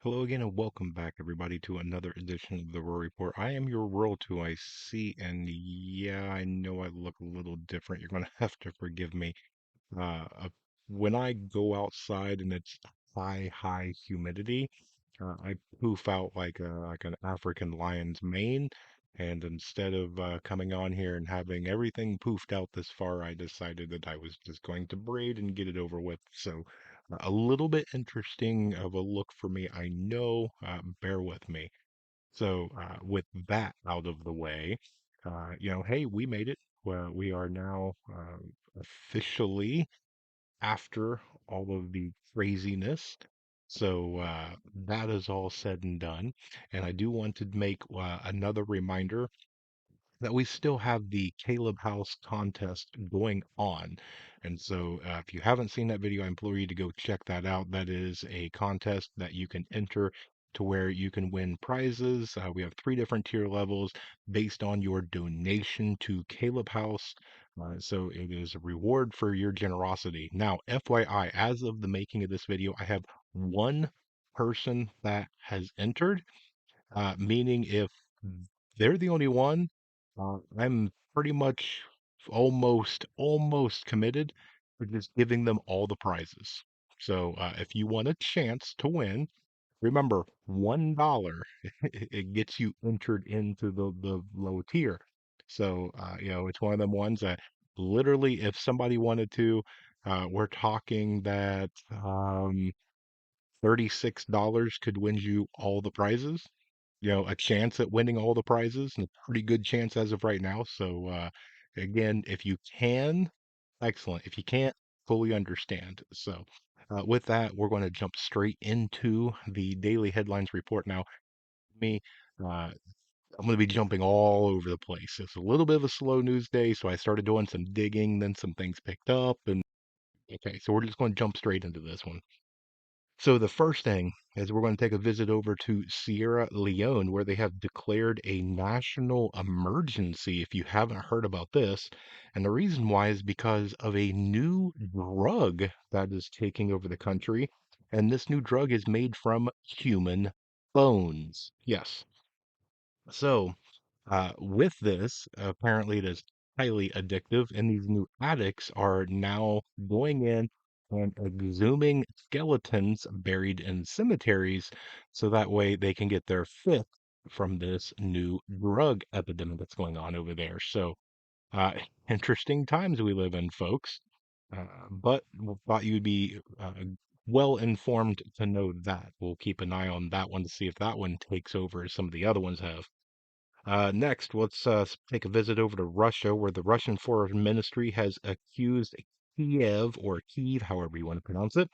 Hello again, and welcome back, everybody, to another edition of the Rural Report. I am your Rural 2 I see, and yeah, I know I look a little different. You're going to have to forgive me. Uh, when I go outside and it's high humidity, I poof out like an African lion's mane. And instead of coming on here and having everything poofed out this far, I decided that I was just going to braid and get it over with. So a little bit interesting of a look for me, I know. Bear with me. So with that out of the way, hey, we made it. Well, we are now officially after all of the craziness. So that is all said and done. And I do want to make another reminder that we still have the Caleb House contest going on. And so, if you haven't seen that video, I implore you to go check that out. That is a contest that you can enter to where you can win prizes. We have three different tier levels based on your donation to Caleb House. So it is a reward for your generosity. Now, FYI, as of the making of this video, I have one person that has entered, meaning if they're the only one, I'm pretty much almost committed to just giving them all the prizes. So if you want a chance to win, remember $1 it gets you entered into the low tier. So it's one of them ones that literally, if somebody wanted to, we're talking that $36 could win you all the prizes. A chance at winning all the prizes, and a pretty good chance as of right now. So, again, if you can, excellent. If you can't, fully understand. So, with that, we're going to jump straight into the daily headlines report. Now, me, I'm going to be jumping all over the place. It's a little bit of a slow news day, so I started doing some digging, then some things picked up, and okay, so we're just going to jump straight into this one. So the first thing is we're going to take a visit over to Sierra Leone, where they have declared a national emergency, if you haven't heard about this. And the reason why is because of a new drug that is taking over the country. And this new drug is made from human bones. Yes. So with this, apparently it is highly addictive, and these new addicts are now going in and exhuming skeletons buried in cemeteries so that way they can get their fifth from this new drug epidemic that's going on over there. So, uh, interesting times we live in, folks. But thought you'd be well informed to know that. We'll keep an eye on that one to see if that one takes over as some of the other ones have. Next, let's take a visit over to Russia, where the Russian Foreign Ministry has accused Kiev, or Kiev, however you want to pronounce it,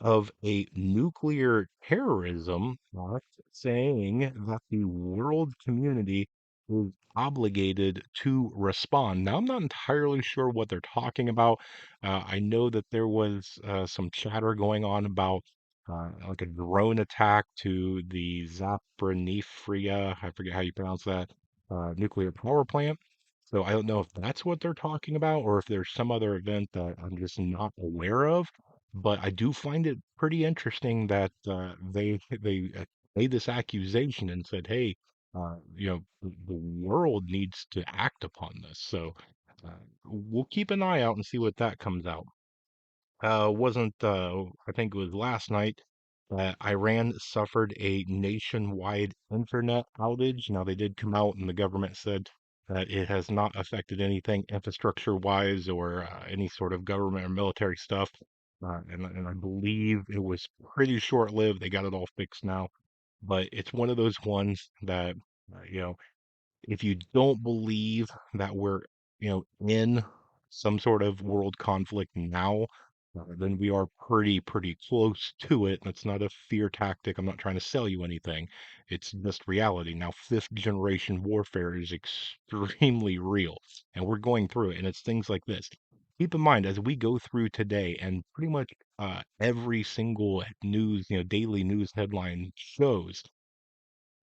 of a nuclear terrorism act, saying that the world community is obligated to respond. Now, I'm not entirely sure what they're talking about. I know that there was some chatter going on about like a drone attack to the Zaporizhzhia, I forget how you pronounce that, nuclear power plant. So I don't know if that's what they're talking about or if there's some other event that I'm just not aware of, but I do find it pretty interesting that they made this accusation and said, "Hey, the world needs to act upon this." So we'll keep an eye out and see what that comes out. Wasn't I think it was last night that Iran suffered a nationwide internet outage. Now they did come out and the government said that it has not affected anything infrastructure wise or any sort of government or military stuff. And I believe it was pretty short lived. They got it all fixed now, but it's one of those ones that uh, you know if you don't believe that we're, in some sort of world conflict now, then we are pretty close to it. And it's not a fear tactic. I'm not trying to sell you anything. It's just reality. Now, fifth generation warfare is extremely real, and we're going through it. And it's things like this. Keep in mind as we go through today, and pretty much every single news, daily news headline shows,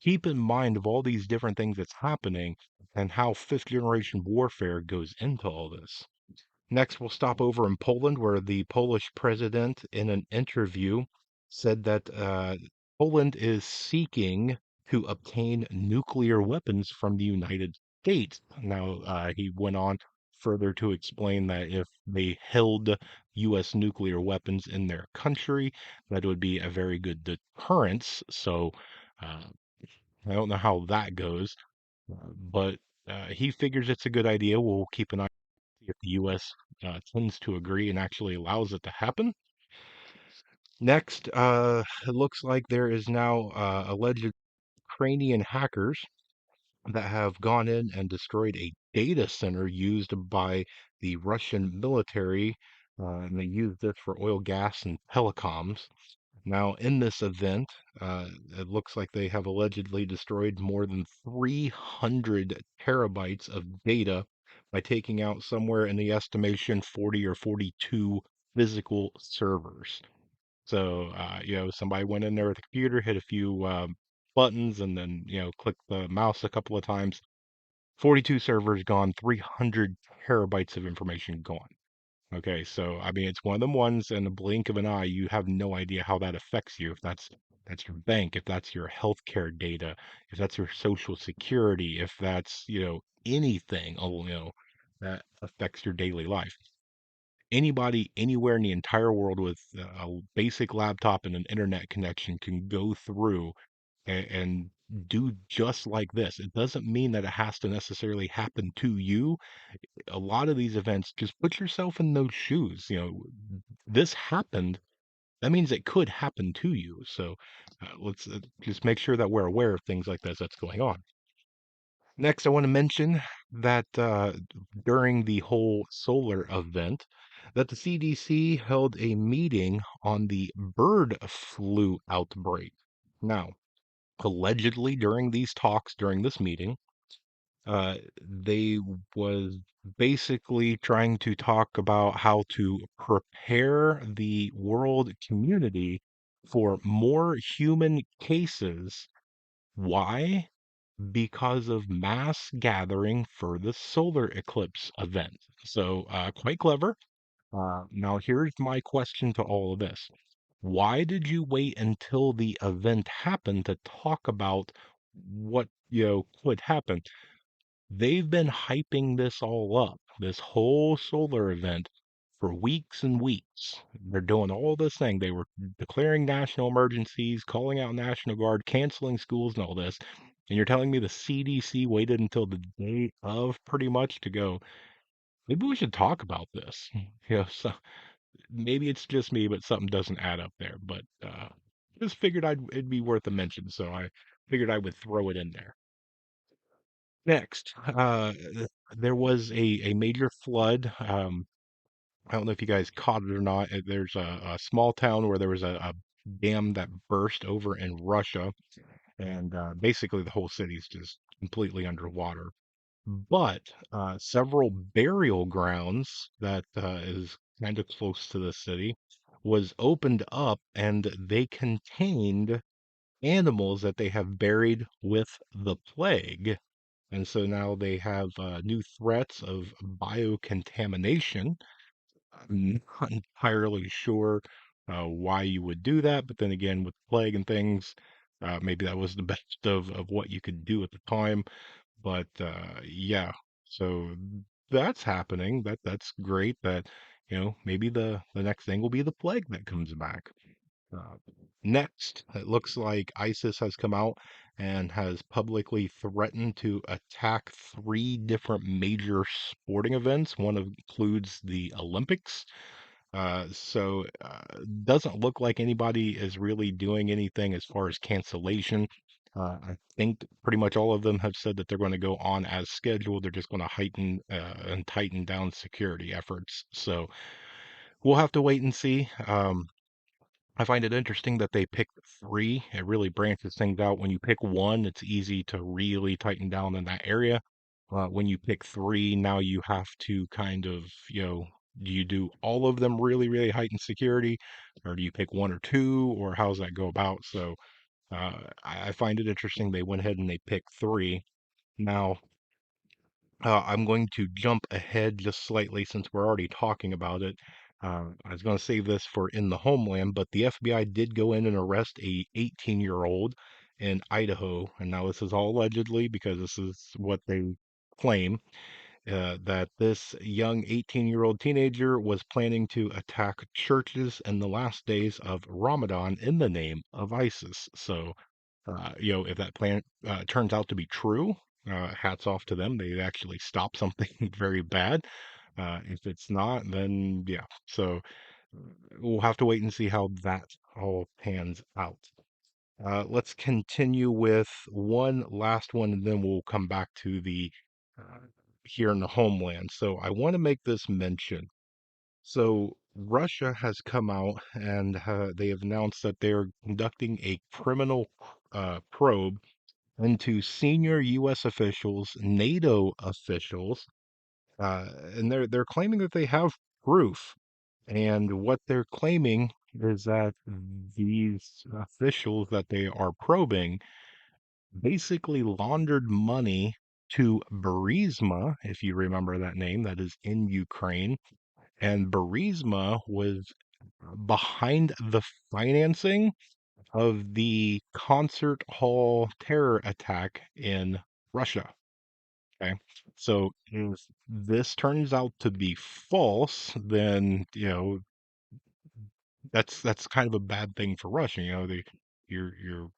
keep in mind of all these different things that's happening and how fifth generation warfare goes into all this. Next, we'll stop over in Poland, where the Polish president, in an interview, said that Poland is seeking to obtain nuclear weapons from the United States. Now, he went on further to explain that if they held U.S. nuclear weapons in their country, that would be a very good deterrence. So, uh, I don't know how that goes, but he figures it's a good idea. We'll keep an eye if the U.S. Tends to agree and actually allows it to happen. Next, it looks like there is now alleged Ukrainian hackers that have gone in and destroyed a data center used by the Russian military, and they use this for oil, gas, and telecoms. Now, in this event, it looks like they have allegedly destroyed more than 300 terabytes of data by taking out somewhere in the estimation 40 or 42 physical servers. So, somebody went in there with a computer, hit a few buttons, and then, clicked the mouse a couple of times. 42 servers gone, 300 terabytes of information gone. Okay, so I mean, it's one of them ones in a blink of an eye, you have no idea how that affects you. If that's your bank, if that's your healthcare data, if that's your social security, if that's, anything, that affects your daily life. Anybody anywhere in the entire world with a basic laptop and an internet connection can go through and do just like this. It doesn't mean that it has to necessarily happen to you. A lot of these events, just put yourself in those shoes. This happened. That means it could happen to you. So let's just make sure that we're aware of things like this that's going on. Next, I want to mention that during the whole solar event, that the CDC held a meeting on the bird flu outbreak. Now, allegedly during these talks, during this meeting, they was basically trying to talk about how to prepare the world community for more human cases. Why? Because of mass gathering for the solar eclipse event. So, quite clever. Now, here's my question to all of this. Why did you wait until the event happened to talk about what, could happen? They've been hyping this all up, this whole solar event for weeks and weeks. They're doing all this thing. They were declaring national emergencies, calling out National Guard, canceling schools and all this. And you're telling me the CDC waited until the day of pretty much to go, maybe we should talk about this. So maybe it's just me, but something doesn't add up there. But just figured it'd be worth a mention. So I figured I would throw it in there. Next, there was a major flood. I don't know if you guys caught it or not. There's a small town where there was a dam that burst over in Russia, and basically the whole city's just completely underwater. But several burial grounds that is kind of close to the city was opened up, and they contained animals that they have buried with the plague. And so now they have new threats of biocontamination. I'm not entirely sure why you would do that, but then again, with plague and things, maybe that was the best of what you could do at the time. But yeah, so that's happening. That's great. That maybe the next thing will be the plague that comes back. Uh, Next, it looks like ISIS has come out and has publicly threatened to attack three different major sporting events. One includes the Olympics. Doesn't look like anybody is really doing anything as far as cancellation. I think pretty much all of them have said that they're going to go on as scheduled. They're just going to heighten and tighten down security efforts. So we'll have to wait and see. I find it interesting that they picked three. It really branches things out. When you pick one, it's easy to really tighten down in that area. When you pick three, now you have to kind of, do you do all of them really, really heightened security, or do you pick one or two, or how's that go about? So I find it interesting. They went ahead and they picked three. Now, I'm going to jump ahead just slightly since we're already talking about it. I was going to save this for in the homeland, but the FBI did go in and arrest a 18-year-old in Idaho, and now this is all allegedly because this is what they claim, that this young 18-year-old teenager was planning to attack churches in the last days of Ramadan in the name of ISIS. So, if that plan turns out to be true, hats off to them. They actually stopped something very bad. If it's not, then yeah. So we'll have to wait and see how that all pans out. Let's continue with one last one, and then we'll come back to the uh, here in the homeland. So I want to make this mention. So Russia has come out and they have announced that they're conducting a criminal probe into senior U.S. officials, NATO officials, and they're claiming that they have proof. And what they're claiming is that these officials that they are probing basically laundered money to Burisma, if you remember that name, that is in Ukraine. And Burisma was behind the financing of the concert hall terror attack in Russia. Okay. So if this turns out to be false, then, that's kind of a bad thing for Russia. You're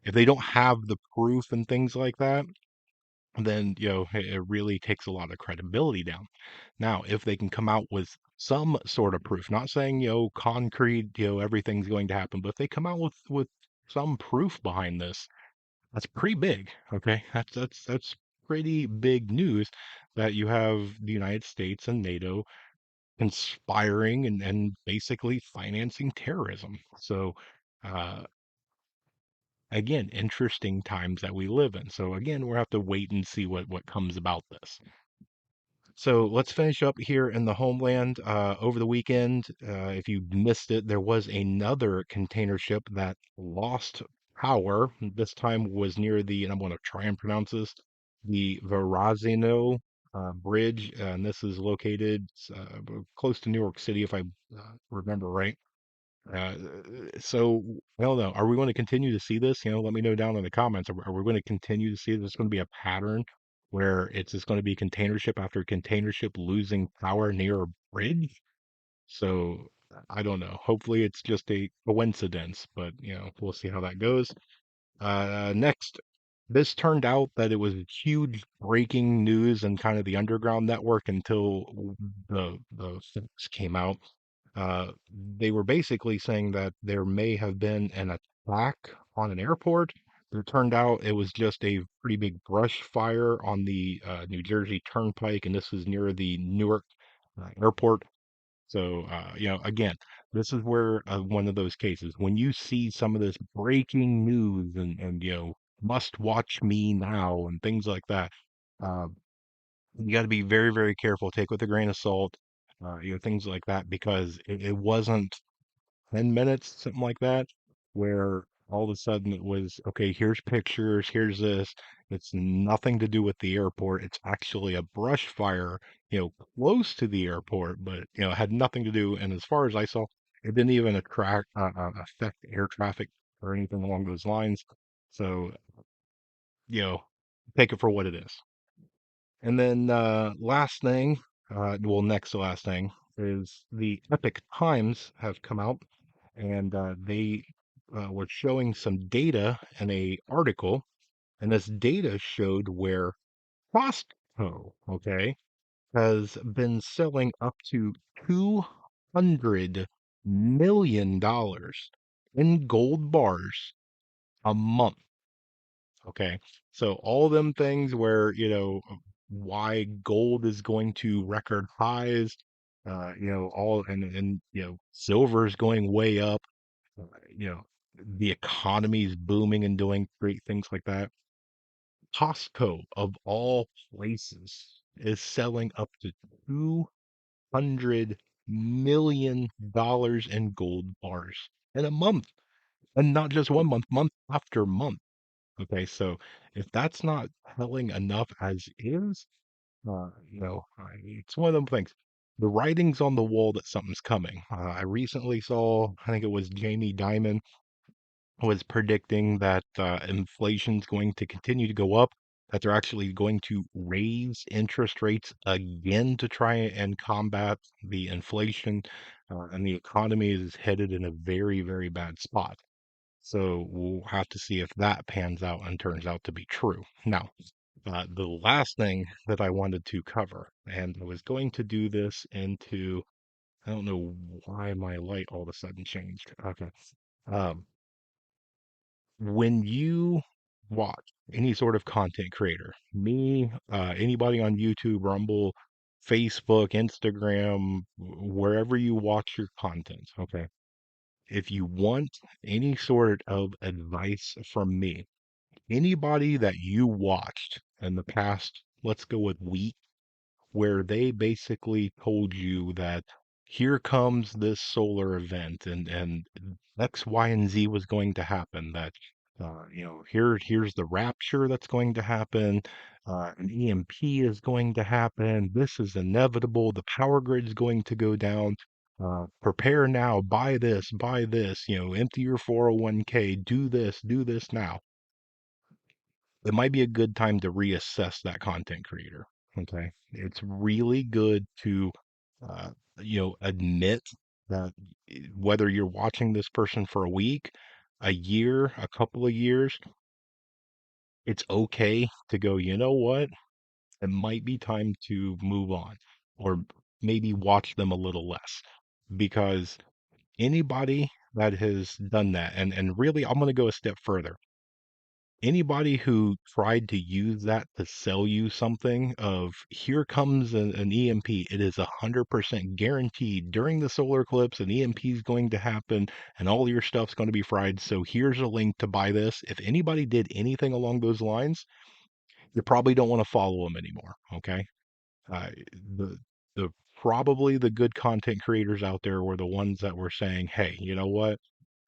if they don't have the proof and things like that, then it really takes a lot of credibility down. Now, if they can come out with some sort of proof, not saying concrete, everything's going to happen, but if they come out with some proof behind this, that's pretty big. Okay, that's pretty big news that you have the United States and NATO conspiring and basically financing terrorism. So, uh, again, interesting times that we live in. So again, we'll have to wait and see what comes about this. So let's finish up here in the homeland. Over the weekend, if you missed it, there was another container ship that lost power. This time was near and I'm going to try and pronounce this, the Verrazano Bridge, and this is located close to New York City, if I remember right. Uh, so I don't know. Are we going to continue to see this? Let me know down in the comments. Are we going to continue to see this? Going to be a pattern where it's just going to be container ship after container ship losing power near a bridge? So I don't know. Hopefully it's just a coincidence, but we'll see how that goes. Next, this turned out that it was huge breaking news and kind of the underground network until the facts came out. They were basically saying that there may have been an attack on an airport. It turned out it was just a pretty big brush fire on the New Jersey Turnpike, and this was near the Newark airport. So, again, this is where one of those cases, when you see some of this breaking news and must watch me now and things like that, uh, you got to be very, very careful. Take with a grain of salt, things like that, because it wasn't 10 minutes, something like that, where all of a sudden it was, okay, here's pictures, here's this. It's nothing to do with the airport. It's actually a brush fire, close to the airport, but, it had nothing to do. And as far as I saw, it didn't even affect air traffic or anything along those lines. So, you know, take it for what it is. And then last thing, well, next to last thing is the Epic Times have come out and they were showing some data in a article, and this data showed where Costco, okay, has been selling up to $200 million in gold bars a month. Okay. So all them things where, why gold is going to record highs, all and silver is going way up, uh, you know, the economy is booming and doing great things like that. Costco of all places is selling up to $200 million in gold bars in a month. And not just one month, month after month. Okay, so if that's not telling enough as is, it's one of them things. the writing's on the wall that something's coming. I recently saw, I think it was Jamie Dimon was predicting that inflation's going to continue to go up, that they're actually going to raise interest rates again to try and combat the inflation, and the economy is headed in a very, very bad spot. So we'll have to see if that pans out and turns out to be true. Now, the last thing that I wanted to cover, and I was going to do this into, I don't know why my light all of a sudden changed. Okay. Um, when you watch any sort of content creator, me, anybody on YouTube, Rumble, Facebook, Instagram, wherever you watch your content, okay? If you want any sort of advice from me, anybody that you watched in the past, let's go with week, where they basically told you that here comes this solar event and X, Y, and Z was going to happen. That here's the rapture that's going to happen. An EMP is going to happen. This is inevitable. The power grid's going to go down. Prepare now. Buy this. Empty your 401k. Do this now. It might be a good time to reassess that content creator. Okay. It's really good to, uh, admit that whether you're watching this person for a week, a year, a couple of years, it's okay to go, you know what? It might be time to move on or maybe watch them a little less because anybody that has done that, and really, I'm going to go a step further. Anybody who tried to use that to sell you something of here comes an EMP, it is 100% guaranteed during the solar eclipse, an EMP is going to happen and all your stuff's going to be fried. So here's a link to buy this. If anybody did anything along those lines, you probably don't want to follow them anymore. Okay. Uh, the, the probably the good content creators out there were the ones that were saying, hey, you know what?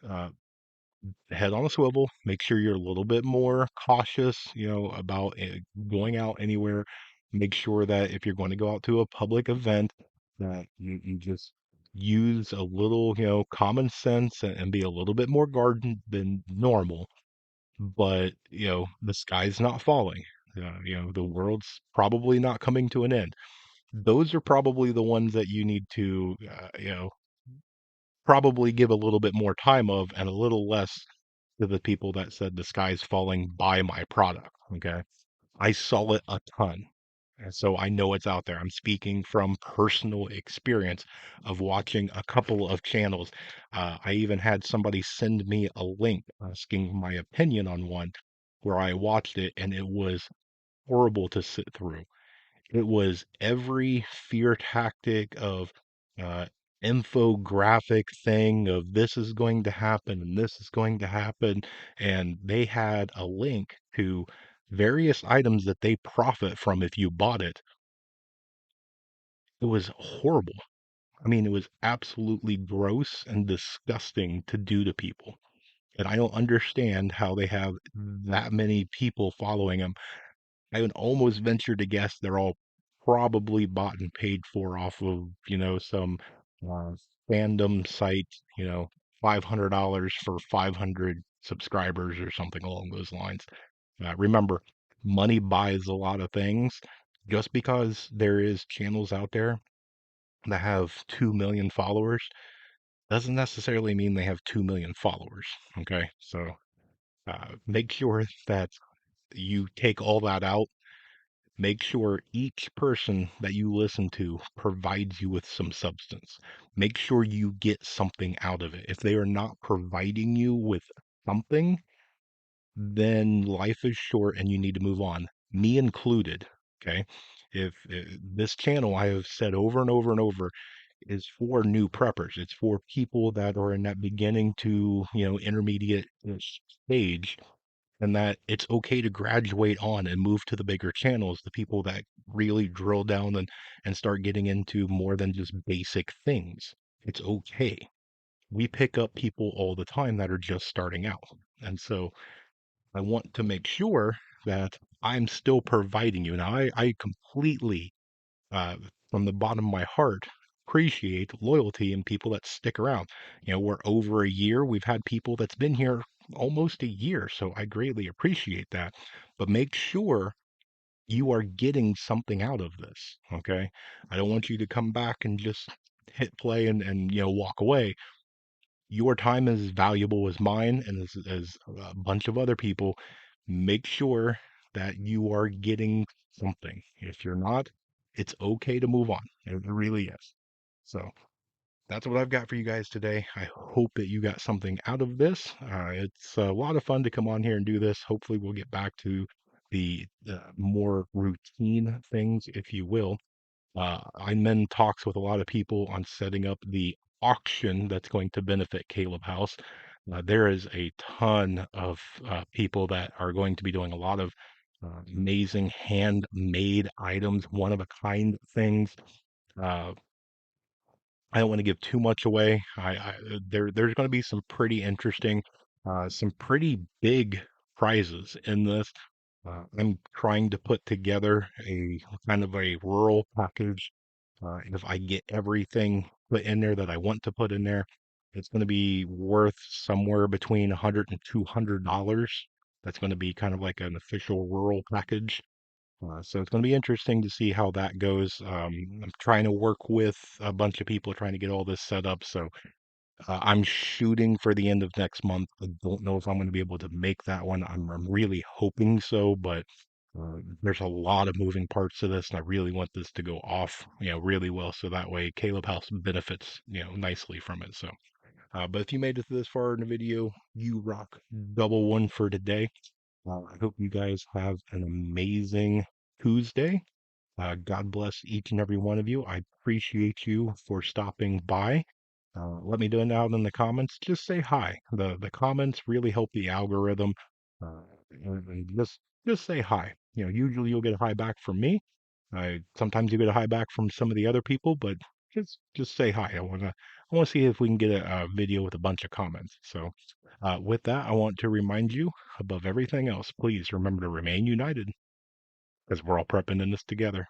Uh, Head on a swivel. Make sure you're a little bit more cautious, about going out anywhere. Make sure that if you're going to go out to a public event, that you just use a little, common sense and be a little bit more guarded than normal. But, the sky's not falling. The world's probably not coming to an end. Those are probably the ones that you need to, probably give a little bit more time of and a little less to the people that said the sky's falling, buy my product. Okay. I saw it a ton. And so I know it's out there. I'm speaking from personal experience of watching a couple of channels. I even had somebody send me a link asking my opinion on one where I watched it and it was horrible to sit through. It was every fear tactic of uh, infographic thing of this is going to happen and this is going to happen. And they had a link to various items that they profit from if you bought it. It was horrible. I mean, it was absolutely gross and disgusting to do to people. And I don't understand how they have that many people following them. I would almost venture to guess they're all probably bought and paid for off of, some uh, fandom site, $500 for 500 subscribers or something along those lines. Remember, money buys a lot of things. Just because there is channels out there that have 2 million followers doesn't necessarily mean they have 2 million followers. Okay. So make sure that you take all that out. Make sure each person that you listen to provides you with some substance. Make sure you get something out of it. If they are not providing you with something, then life is short and you need to move on, me included. Okay. If this channel, I have said over and over and over, is for new preppers, it's for people that are in that beginning to, intermediate stage, and that it's okay to graduate on and move to the bigger channels, the people that really drill down and start getting into more than just basic things. It's okay. We pick up people all the time that are just starting out. And so I want to make sure that I'm still providing you. Now, I completely, uh, from the bottom of my heart, appreciate loyalty and people that stick around. We're over a year. We've had people that's been here almost a year, so I greatly appreciate that. But make sure you are getting something out of this, okay? I don't want you to come back and just hit play and walk away. Your time is valuable as mine and as a bunch of other people. Make sure that you are getting something. If you're not, it's okay to move on. It really is. So that's what I've got for you guys today. I hope that you got something out of this. It's a lot of fun to come on here and do this. Hopefully, we'll get back to the more routine things, if you will. I'm in talks with a lot of people on setting up the auction that's going to benefit Caleb House. There is a ton of people that are going to be doing a lot of amazing handmade items, one of a kind things. Uh, I don't want to give too much away. There's going to be some pretty interesting, some pretty big prizes in this. I'm trying to put together a kind of a rural package. If I get everything put in there that I want to put in there, it's going to be worth somewhere between 100 and $200. That's going to be kind of like an official rural package. So it's going to be interesting to see how that goes. I'm trying to work with a bunch of people trying to get all this set up. So I'm shooting for the end of next month. I don't know if I'm going to be able to make that one. I'm really hoping so, but there's a lot of moving parts to this, and I really want this to go off, really well, so that way Caleb House benefits, nicely from it. So, but if you made it this far in the video, you rock. Double one for today. I hope you guys have an amazing Tuesday. God bless each and every one of you. I appreciate you for stopping by. Let me know down in the comments. Just say hi. The comments really help the algorithm. And just say hi. Usually you'll get a hi back from me. Sometimes you get a hi back from some of the other people, but just say hi. I wanna see if we can get a video with a bunch of comments. So with that, I want to remind you, above everything else, please remember to remain united, because we're all prepping in this together.